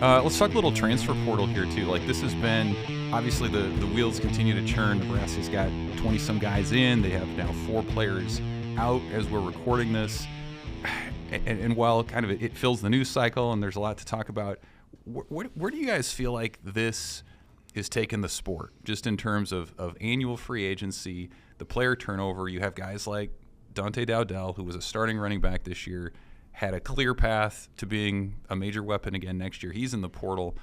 Let's talk a little transfer portal here, too. Like, this has been, obviously, the wheels continue to churn. Nebraska's got 20-some guys in. They have now 4 players out as we're recording this. And while kind of it fills the news cycle and there's a lot to talk about, where do you guys feel like this is taking the sport, just in terms of annual free agency, the player turnover? You have guys like Dante Dowdell, who was a starting running back this year, had a clear path to being a major weapon again next year. He's in the portal.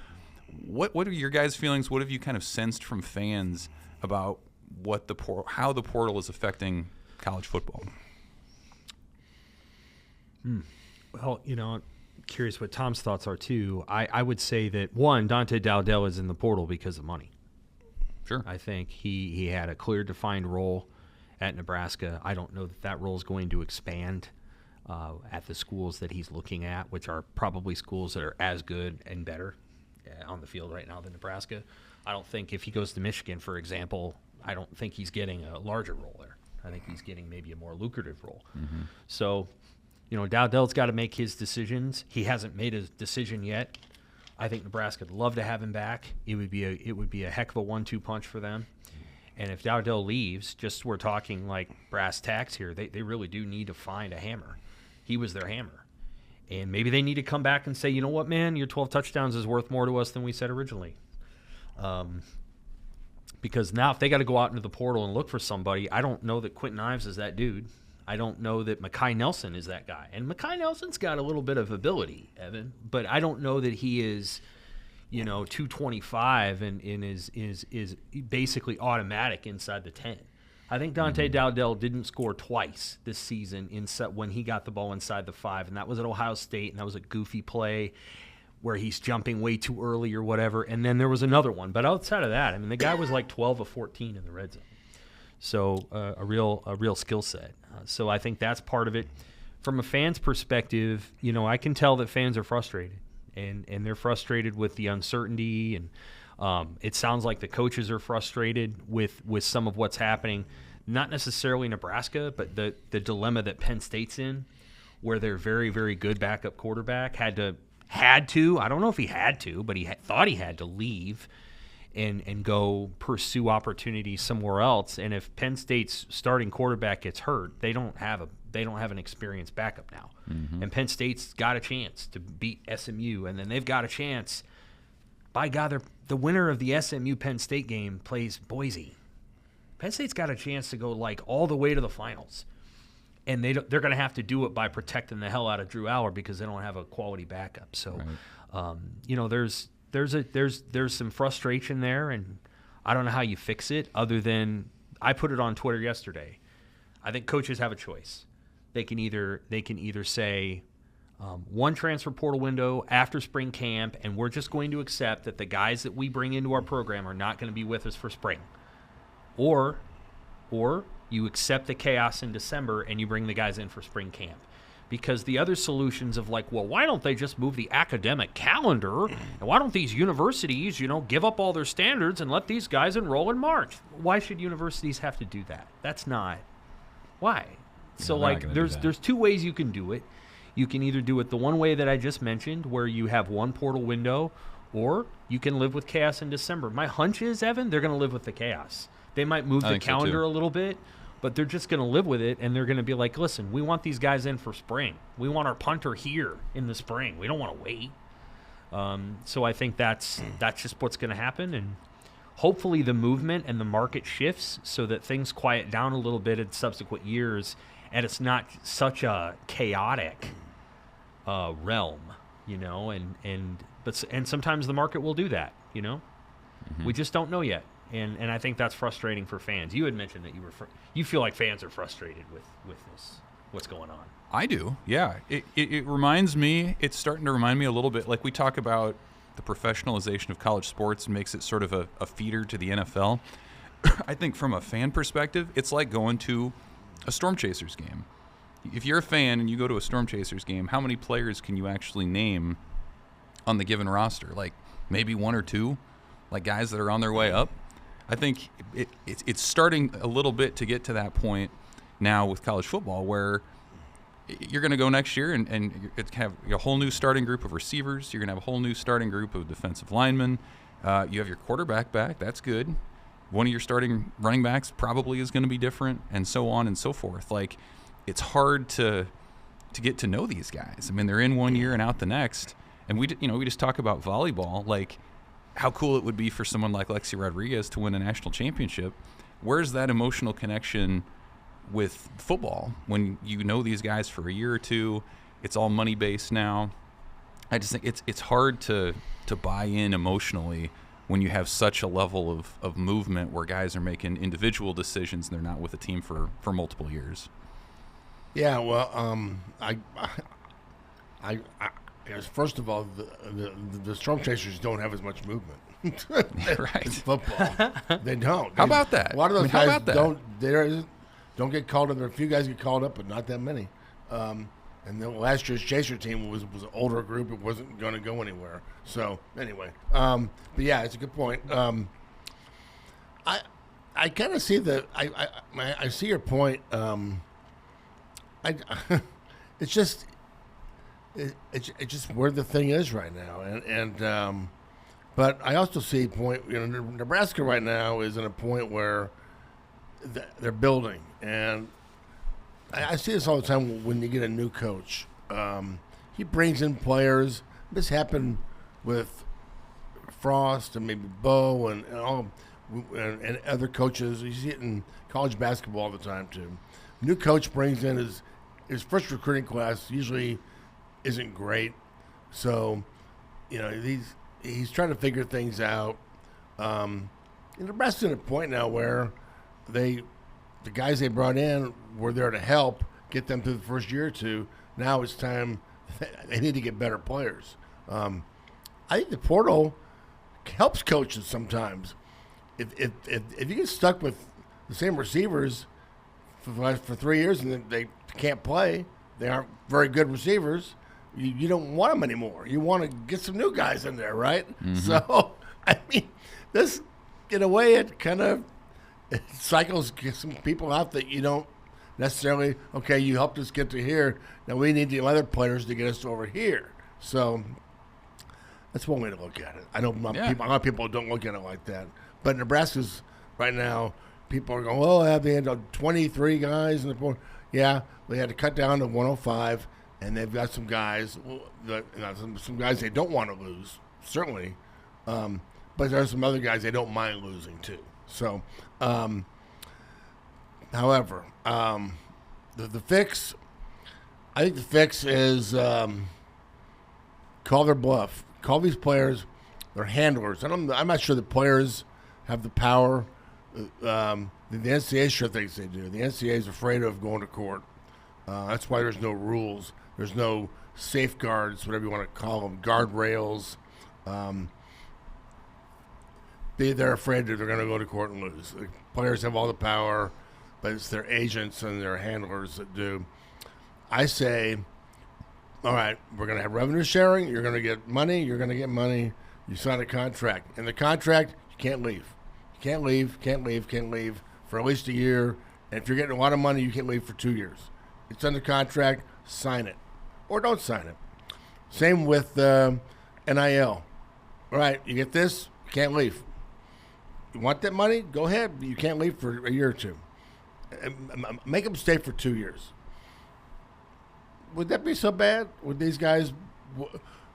What are your guys' feelings? What have you kind of sensed from fans about how the portal is affecting college football? Well, curious what Tom's thoughts are too. I would say that, one, Dante Dowdell is in the portal because of money. Sure. I think he had a clear defined role at Nebraska. I don't know that role is going to expand at the schools that he's looking at, which are probably schools that are as good and better on the field right now than Nebraska. I don't think if he goes to Michigan, for example, I don't think he's getting a larger role there. I think he's getting maybe a more lucrative role. Mm-hmm. So, Dowdell's got to make his decisions. He hasn't made a decision yet. I think Nebraska would love to have him back. It would be a heck of a 1-2 punch for them. And if Dowdell leaves, we're talking like brass tacks here, they really do need to find a hammer. He was their hammer. And maybe they need to come back and say, you know what, man, your 12 touchdowns is worth more to us than we said originally. Because now if they got to go out into the portal and look for somebody, I don't know that Quentin Ives is that dude. I don't know that Mekhi Nelson is that guy. And Mekhi Nelson's got a little bit of ability, Evan, but I don't know that he is, 225 and is basically automatic inside the 10. I think Dante Dowdell didn't score twice this season when he got the ball inside the 5, and that was at Ohio State, and that was a goofy play where he's jumping way too early or whatever. And then there was another one. But outside of that, the guy was like 12 of 14 in the red zone. So a real skill set. So I think that's part of it. From a fan's perspective, I can tell that fans are frustrated, and they're frustrated with the uncertainty, and it sounds like the coaches are frustrated with some of what's happening. Not necessarily Nebraska, but the dilemma that Penn State's in, where their very, very good backup quarterback had to. I don't know if he had to, but he thought he had to leave and go pursue opportunities somewhere else. And if Penn State's starting quarterback gets hurt, they don't have an experienced backup now. Mm-hmm. And Penn State's got a chance to beat SMU, and then they've got a chance. By God, the winner of the SMU Penn State game plays Boise. Penn State's got a chance to go like all the way to the finals. And they're going to have to do it by protecting the hell out of Drew Aller because they don't have a quality backup. So, right. There's some frustration there, and I don't know how you fix it other than I put it on Twitter yesterday. I think coaches have a choice. They can either say one transfer portal window after spring camp, and we're just going to accept that the guys that we bring into our program are not going to be with us for spring, or you accept the chaos in December and you bring the guys in for spring camp. Because the other solutions of like, well, why don't they just move the academic calendar? And why don't these universities, give up all their standards and let these guys enroll in March? Why should universities have to do that? That's not. Why? So there's 2 ways you can do it. You can either do it the one way that I just mentioned, where you have one portal window, or you can live with chaos in December. My hunch is, Evan, they're going to live with the chaos. They might move the calendar a little bit, but they're just going to live with it, and they're going to be like, listen, we want these guys in for spring. We want our punter here in the spring. We don't want to wait. So I think that's just what's going to happen, and hopefully the movement and the market shifts so that things quiet down a little bit in subsequent years, and it's not such a chaotic realm, and sometimes the market will do that, Mm-hmm. We just don't know yet. And I think that's frustrating for fans. You had mentioned that you feel like fans are frustrated with this, what's going on. I do, yeah. It reminds me, it's starting to remind me a little bit, like we talk about the professionalization of college sports and makes it sort of a feeder to the NFL. I think from a fan perspective, it's like going to a Storm Chasers game. If you're a fan and you go to a Storm Chasers game, how many players can you actually name on the given roster? Like maybe 1 or 2, like guys that are on their way up. I think it's starting a little bit to get to that point now with college football where you're going to go next year and it's have a whole new starting group of receivers. You're going to have a whole new starting group of defensive linemen. You have your quarterback back. That's good. One of your starting running backs probably is going to be different, and so on and so forth. Like, it's hard to get to know these guys. I mean, they're in one year and out the next. And we just talk about volleyball, like how cool it would be for someone like Lexi Rodriguez to win a national championship. Where's that emotional connection with football when you know these guys for a year or two? It's all money based now. I just think it's hard to buy in emotionally when you have such a level of movement where guys are making individual decisions and they're not with a team for multiple years. Yeah, well, I guess first of all, the Storm Chasers don't have as much movement. Right. In football, they don't. How about that? A lot of those how guys about that? don't get called up. There are a few guys get called up, but not that many. And then last year's Chaser team was an older group. It wasn't going to go anywhere. So anyway, but yeah, it's a good point. I kind of see I see your point. It's just where the thing is right now, and but I also see a point. Nebraska right now is in a point where they're building, and I see this all the time when you get a new coach. He brings in players. This happened with Frost and maybe Bo and other coaches. You see it in college basketball all the time too. New coach brings in his first recruiting class usually isn't great, so he's trying to figure things out. Nebraska's at a point now where the guys they brought in were there to help get them through the first year or two. Now it's time they need to get better players. I think the portal helps coaches sometimes. If you get stuck with the same receivers for 3 years and then they can't play, they aren't very good receivers, you don't want them anymore. You want to get some new guys in there, right? Mm-hmm. So, I mean, this, in a way, it kind of cycles some people out that you don't necessarily, okay, you helped us get to here. Now we need the other players to get us over here. So that's one way to look at it. I know a lot of people don't look at it like that. But Nebraska's right now, people are going, well, they had 23 guys in the board. Yeah, they had to cut down to 105, and they've got some guys, some guys they don't want to lose, certainly. But there are some other guys they don't mind losing too. So, however, the fix, I think the fix is call their bluff. Call these players, they're handlers. I'm not sure the players have the power. The NCAA sure thinks they do. The NCAA is afraid of going to court. That's why there's no rules. There's no safeguards, whatever you want to call them, guardrails. They're afraid that they're going to go to court and lose. The players have all the power, but it's their agents and their handlers that do. I say, all right, we're going to have revenue sharing. You're going to get money. You're going to get money. You sign a contract. In the contract, you can't leave. You can't leave for at least a year. And if you're getting a lot of money, you can't leave for 2 years. It's under contract, sign it. Or don't sign it. Same with NIL. All right, you get this, you can't leave. You want that money? Go ahead. But you can't leave for a year or two. Make them stay for 2 years. Would that be so bad? Would these guys,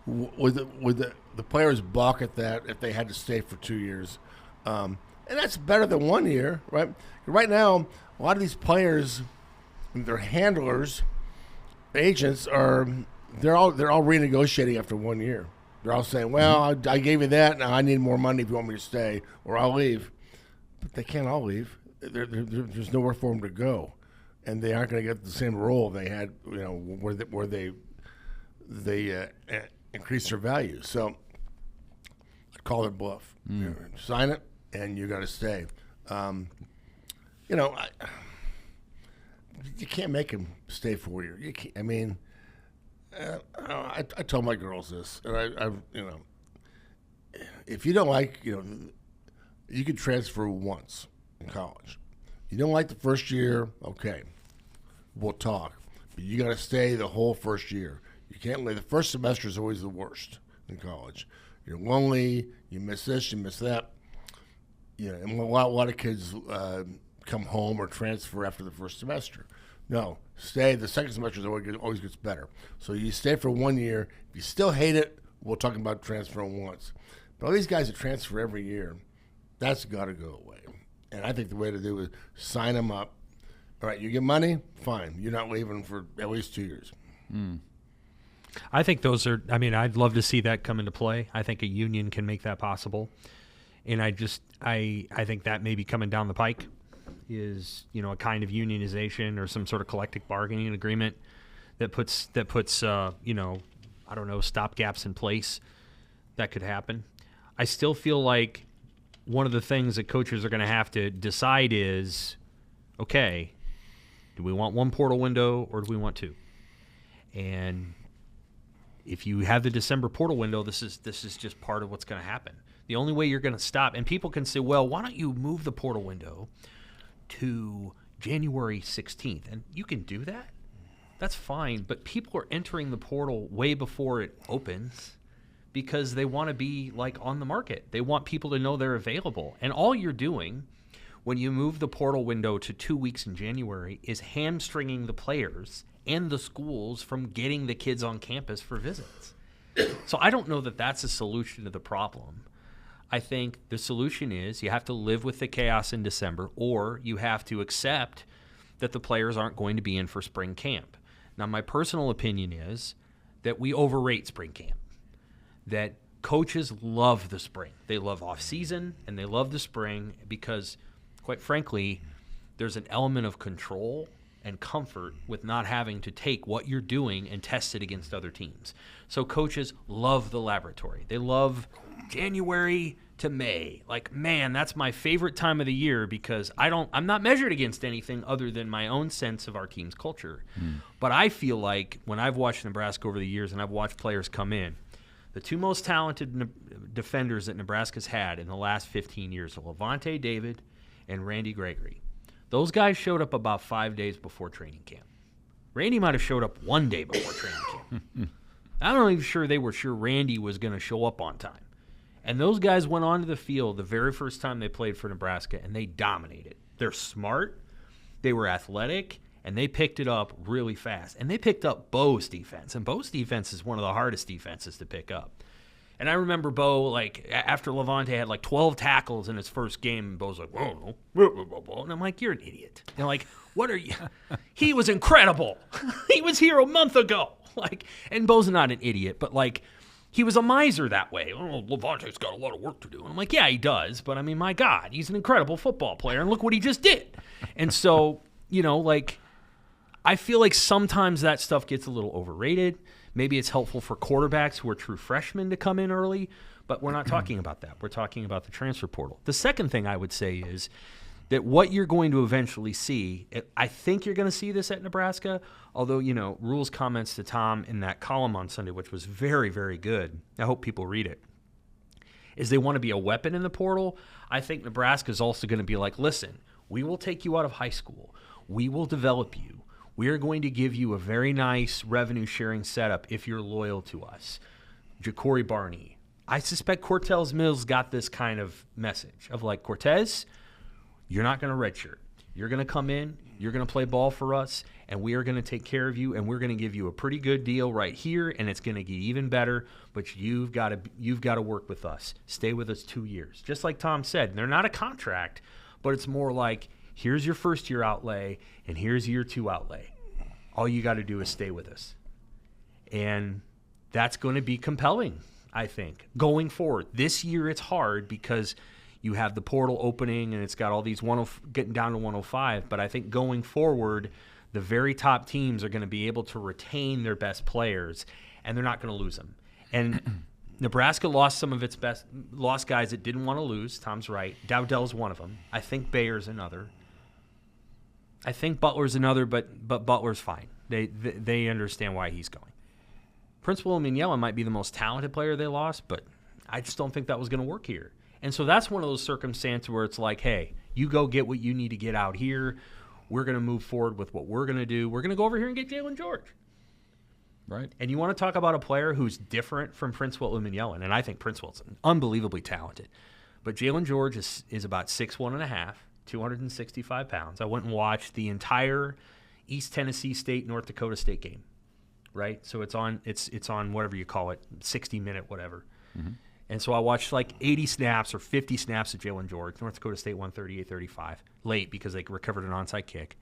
would the players balk at that if they had to stay for 2 years? And that's better than 1 year, right? Right now, a lot of these players, their handlers, agents they're all renegotiating after 1 year. They're all saying, well, I gave you that, now I need more money if you want me to stay, or I'll leave. But they can't all leave. There's nowhere for them to go. And they aren't going to get the same role they had, where they increase their value. So I call it bluff. Sign it, and you got to stay. You can't make them stay 4 years. You can't, I mean, I told my girls this, and if you don't like, you could transfer once in college. You don't like the first year, okay, we'll talk. You got to stay the whole first year. You can't leave. The first semester is always the worst in college. You're lonely. You miss this. You miss that. And a lot of kids come home or transfer after the first semester. No, stay. The second semester always gets better. So you stay for 1 year. If you still hate it, we'll talk about transferring once. But all these guys that transfer every year, that's got to go away. And I think the way to do it is sign them up. All right, you get money, fine. You're not leaving for at least 2 years. I think those are, I'd love to see that come into play. I think a union can make that possible. And I think that may be coming down the pike is, a kind of unionization or some sort of collective bargaining agreement that puts stopgaps in place. That could happen. I still feel like one of the things that coaches are going to have to decide is, okay, do we want one portal window or do we want two? And if you have the December portal window, this is just part of what's going to happen. The only way you're going to stop, and people can say, well, why don't you move the portal window to January 16th? And you can do that. That's fine. But people are entering the portal way before it opens because they want to be on the market. They want people to know they're available. And all you're doing when you move the portal window to 2 weeks in January is hamstringing the players and the schools from getting the kids on campus for visits. So I don't know that that's a solution to the problem. I think the solution is you have to live with the chaos in December, or you have to accept that the players aren't going to be in for spring camp. Now, my personal opinion is that we overrate spring camp, that coaches love the spring. They love off-season, and they love the spring because, quite frankly, there's an element of control and comfort with not having to take what you're doing and test it against other teams. So coaches love the laboratory. They love January to May. Man, that's my favorite time of the year because I'm not measured against anything other than my own sense of our team's culture. But I feel like when I've watched Nebraska over the years and I've watched players come in, the two most talented defenders that Nebraska's had in the last 15 years are Levante David and Randy Gregory. Those guys showed up about 5 days before training camp. Randy might have showed up 1 day before training camp. I'm not even sure they were sure Randy was going to show up on time. And those guys went onto the field the very first time they played for Nebraska, and they dominated. They're smart, they were athletic, and they picked it up really fast. And they picked up Bo's defense, and Bo's defense is one of the hardest defenses to pick up. And I remember Bo, after Levante had 12 tackles in his first game, and Bo's like, whoa, and I'm like, you're an idiot. And what are you? He was incredible. He was here a month ago. And Bo's not an idiot, but he was a miser that way. Oh, Levante's got a lot of work to do. And I'm like, yeah, he does. But my God, he's an incredible football player. And look what he just did. And so, I feel like sometimes that stuff gets a little overrated. Maybe it's helpful for quarterbacks who are true freshmen to come in early, but we're not talking about that. We're talking about the transfer portal. The second thing I would say is that what you're going to eventually see, I think you're going to see this at Nebraska, although, Rule's comments to Tom in that column on Sunday, which was very, very good, I hope people read it, is they want to be a weapon in the portal. I think Nebraska is also going to be like, listen, we will take you out of high school. We will develop you. We are going to give you a very nice revenue-sharing setup if you're loyal to us. Ja'Cory Barney. I suspect Cortez Mills got this kind of message of Cortez, you're not going to redshirt. You're going to come in, you're going to play ball for us, and we are going to take care of you, and we're going to give you a pretty good deal right here, and it's going to get even better, but you've got to work with us. Stay with us 2 years. Just like Tom said, they're not a contract, but it's more like, here's your first year outlay, and here's year 2 outlay. All you got to do is stay with us. And that's going to be compelling, I think, going forward. This year it's hard because you have the portal opening and it's got all these getting down to 105. But I think going forward, the very top teams are going to be able to retain their best players, and they're not going to lose them. And Nebraska lost some of its lost guys it didn't want to lose. Tom's right. Dowdell's one of them. I think Bayer's another. I think Butler's another, but Butler's fine. They understand why he's going. Prince William Mignella might be the most talented player they lost, but I just don't think that was going to work here. And so that's one of those circumstances where it's like, hey, you go get what you need to get out here. We're going to move forward with what we're going to do. We're going to go over here and get Jalen George. Right. And you want to talk about a player who's different from Prince Umanmielen, and I think Prince Wil's unbelievably talented. But Jalen George is about 6'1.5", 265 pounds. I went and watched the entire East Tennessee State, North Dakota State game. Right? So it's on whatever you call it, 60-minute whatever. Mm-hmm. And so I watched like 80 snaps or 50 snaps of Jalen George. North Dakota State won 38-35, late because they recovered an onside kick.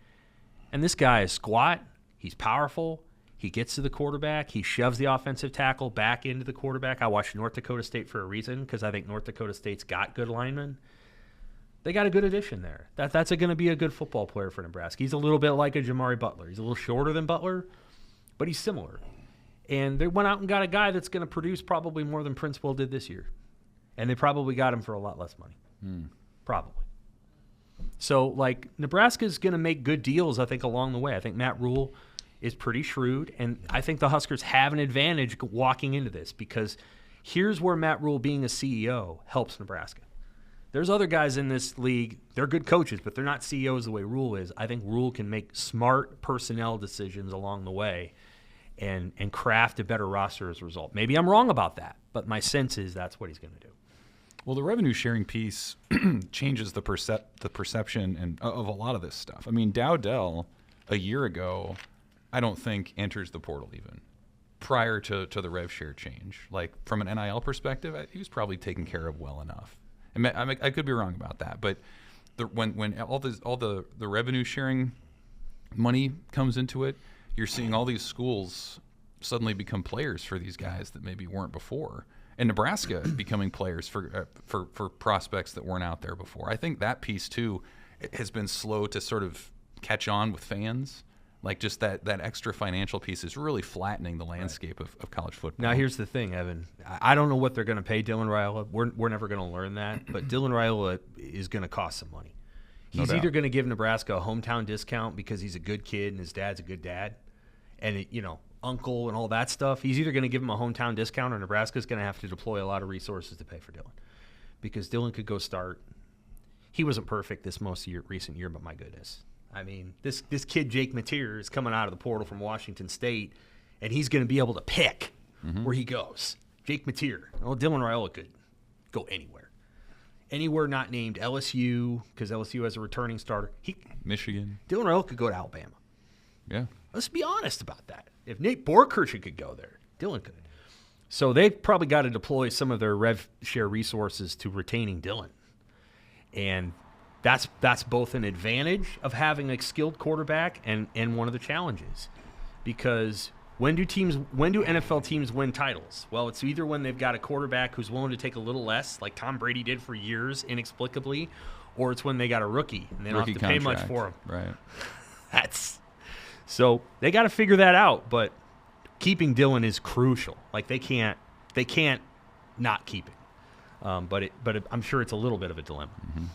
And this guy is squat. He's powerful. He gets to the quarterback. He shoves the offensive tackle back into the quarterback. I watched North Dakota State for a reason because I think North Dakota State's got good linemen. They got a good addition there. That's going to be a good football player for Nebraska. He's a little bit like a Jamari Butler. He's a little shorter than Butler, but he's similar. And they went out and got a guy that's going to produce probably more than Prince Will did this year. And they probably got him for a lot less money. Probably. So, like, Nebraska's going to make good deals, I think, along the way. I think Matt Rule is pretty shrewd, and I think the Huskers have an advantage walking into this because here's where Matt Rule being a CEO helps Nebraska. There's other guys in this league, they're good coaches, but they're not CEOs the way Rule is. I think Rule can make smart personnel decisions along the way and craft a better roster as a result. Maybe I'm wrong about that, but my sense is that's what he's going to do. Well, the revenue sharing piece changes the perception of a lot of this stuff. I mean, Dowdell a year ago, I don't think enters the portal even prior to the rev share change. Like from an NIL perspective, he was probably taken care of well enough. I could be wrong about that, but when all the revenue sharing money comes into it, you're seeing all these schools suddenly become players for these guys that maybe weren't before. And Nebraska becoming players for prospects that weren't out there before. I think that piece too has been slow to sort of catch on with fans. Like just that extra financial piece is really flattening the landscape of college football. Now here's the thing, Evan. I don't know what they're going to pay Dylan Raiola. We're never going to learn that. But Dylan Raiola is going to cost some money. He's either going to give Nebraska a hometown discount because he's a good kid and his dad's a good dad, and uncle and all that stuff. He's either going to give him a hometown discount or Nebraska's going to have to deploy a lot of resources to pay for Dylan, because Dylan could go start. He wasn't perfect this recent year, but my goodness. I mean, this kid, Jake Mateer, is coming out of the portal from Washington State, and he's going to be able to pick where he goes. Jake Mateer. Well, Dylan Raiola could go anywhere. Anywhere not named LSU, because LSU has a returning starter. Michigan. Dylan Raiola could go to Alabama. Yeah. Let's be honest about that. If Nate Borkirchen could go there, Dylan could. So they probably got to deploy some of their rev share resources to retaining Dylan. And that's both an advantage of having a skilled quarterback and one of the challenges. Because when do NFL teams win titles? Well, it's either when they've got a quarterback who's willing to take a little less, like Tom Brady did for years inexplicably, or it's when they got a rookie and they don't have to pay much for him. Right. So they got to figure that out, but keeping Dylan is crucial. Like they can't not keep him. But I'm sure it's a little bit of a dilemma. Mm-hmm.